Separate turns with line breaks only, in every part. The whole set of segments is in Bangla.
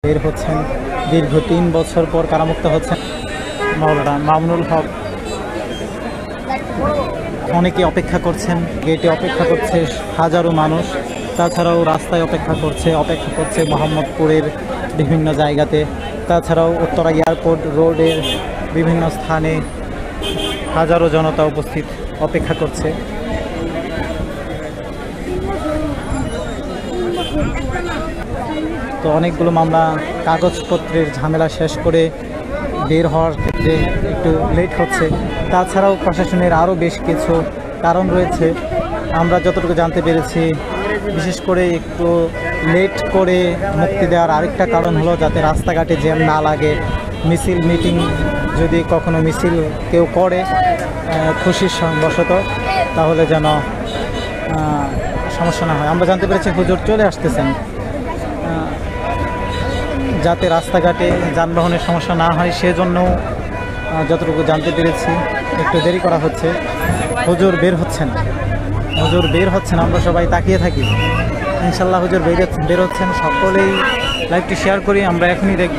বের হচ্ছেন। দীর্ঘ 3 বছর পর কারামুক্ত হচ্ছেন মাওলানা মামুনুল হক। অনেকে অপেক্ষা করছেন, গেটে অপেক্ষা করছে হাজারো মানুষ। তাছাড়াও রাস্তায় অপেক্ষা করছে মোহাম্মদপুরের বিভিন্ন জায়গাতে। তাছাড়াও উত্তরা এয়ারপোর্ট রোডের বিভিন্ন স্থানে হাজারো জনতা উপস্থিত অপেক্ষা করছে। তো অনেকগুলো মামলা কাগজপত্রের ঝামেলা শেষ করে বের হওয়ার ক্ষেত্রে একটু লেট হচ্ছে। তাছাড়াও প্রশাসনের আরও বেশ কিছু কারণ রয়েছে। আমরা যতটুকু জানতে পেরেছি, বিশেষ করে একটু লেট করে মুক্তি দেওয়ার আরেকটা কারণ হলো যাতে রাস্তাঘাটে জ্যাম না লাগে। মিছিল মিটিং যদি কখনো মিছিল কেউ করে খুশির বশত, তাহলে যেন সমস্যা না হয়। আমরা জানতে পেরেছি হুজুর চলে আসতেছেন, যাতে রাস্তাঘাটে যানবাহনের সমস্যা না হয় সেজন্য যতটুকু জানতে পেরেছি একটু দেরি করা হচ্ছে। হুজুর বের হচ্ছেন, আমরা সবাই তাকিয়ে থাকি। ইনশাল্লাহ হুজুর বের হচ্ছেন। সকলেই লাইভটি শেয়ার করি, আমরা এখনই দেখব।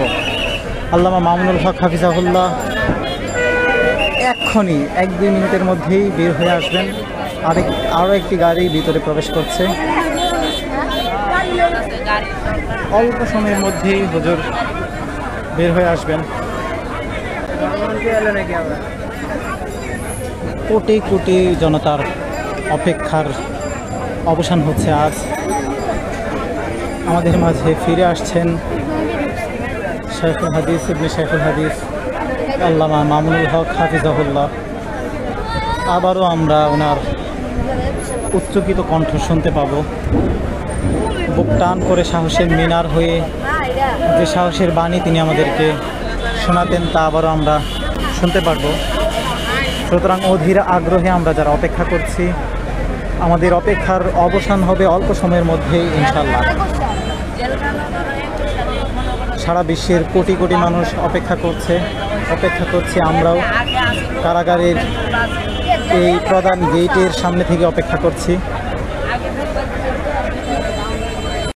আল্লামা মামুনুল হক হাফিজাহুল্লাহ এক্ষুনি 1-2 মিনিটের মধ্যেই বের হয়ে আসবেন। আরও একটি গাড়ি ভিতরে প্রবেশ করছে। অল্প সময়ের মধ্যেই হুজুর বের হয়ে আসবেন। কোটি কোটি জনতার অপেক্ষার অবসান হচ্ছে আজ। আমাদের মাঝে ফিরে আসছেন শাইখুল হাদিস ইবনে শাইখুল হাদিস আল্লামা মামুনুল হক হাফিজাহুল্লাহ। আবারও আমরা ওনার উচ্চকিত কণ্ঠ শুনতে পাবো। বুক টান করে সাহসের মিনার হয়ে যে সাহসের বাণী তিনি আমাদেরকে শোনাতেন, তা আবারও আমরা শুনতে পারবো। সুতরাং অধীর আগ্রহে আমরা যারা অপেক্ষা করছি, আমাদের অপেক্ষার অবসান হবে অল্প সময়ের মধ্যেই ইনশাল্লাহ। সারা বিশ্বের কোটি কোটি মানুষ অপেক্ষা করছে। আমরাও কারাগারের এই প্রধান গেটের সামনে থেকে অপেক্ষা করছি।